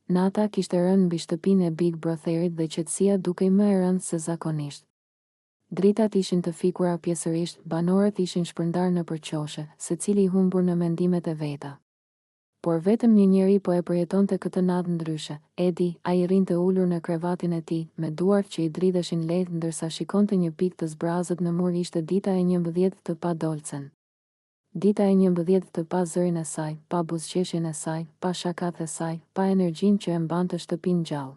Nata kishte rënë mbi shtëpinë e Big Brotherit dhe qetësia dukej më e rëndë se zakonisht. Dritat ishin të fikura pjesërisht, banorët ishin shpërndarë në përqoshe, secili i humbur në mendimet e veta. Por vetëm një njeri po e përjetonte këtë natë ndryshe. Edi, ai rrinte ulur në krevatin e tij, me duart që i dridheshin lehtë ndërsa shikonte një pikë të zbrazët në mur. Ishte dita e 11 të pa Dolcen. Dita e 11 të pa zërin e saj, pa buzëqeshjen e saj, pa shakat e saj, pa energjinë që e mbante shtëpinë gjallë.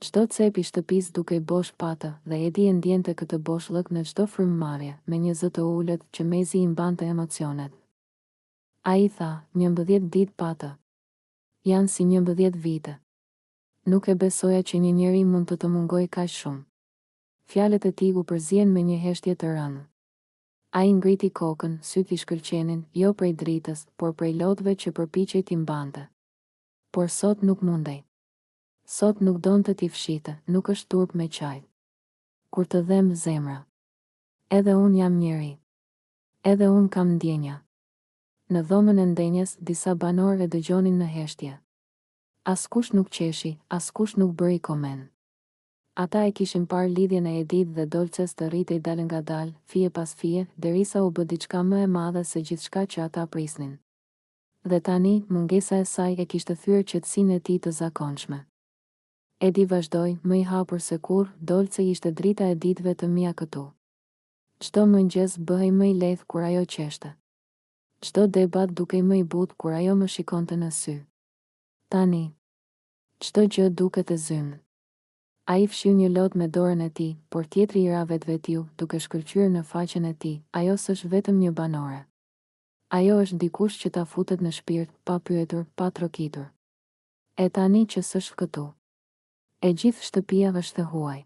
Çdo cep i shtëpisë dukej bosh patë, dhe Edi e ndjente këtë boshllëk në çdo frymëmarrje, me një zë të ulët që mezi i mbante emocionet. Ai tha, 11 ditë patë. Janë si 11 vite. Nuk e besoja që një njeri mund të mungoj kaq shumë. Fjalët e tij u përzien me një heshtje të rëndë. Ai ngriti kokën, sytë i shkëlqenin, jo prej dritës, por prej lotëve që përpiqej t'i mbante. Por sot nuk mundej. Sot nuk donte t'i fshite, nuk është turp me qaj. Kur të them zemra. Edhe unë jam njeri. Edhe unë kam ndjenja. Në dhomën e ndenjes, disa banorë e dëgjonin në heshtje. Askush nuk qeshi, askush nuk bëri koment. Ata e kishin parë lidhjen e Edit dhe Dolces të rritej dal nga dal, fije pas fije, derisa u bë diçka më e madhe se gjithçka që ata prisnin. Dhe tani, mungesa e saj e kishte thyer qetësinë e tij të zakonshme. Edi vazhdoi, më i hapur se kur, Dolce ishte drita e ditëve të mia këtu. Çdo mëngjes bëhej më i lehtë kur ajo qeshte. Çdo debat dukej më i butë kur ajo më shikonte në sy. Tani, çdo gjë duket e zymë. Ai fshiu një lot me dorën e tij, por tjetri i ra vetvetiu, duke shkëlqyer në faqen e tij. Ajo s'është vetëm një banore. Ajo është dikush që ta futet në shpirt, pa pyetur, pa trokitur. E tani që s'është këtu, e gjithë shtëpia është e huaj.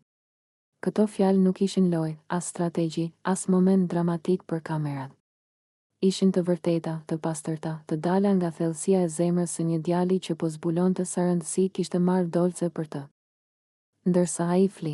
Këto fjalë nuk ishin lojë, as strategji, as moment dramatik për kamerat. Ishin të vërteta, të pastërta, të dala nga thellësia e zemrës së një djali që po zbulonte sa rëndësi kishte marrë Dolce për të. Ndërsa ai fli.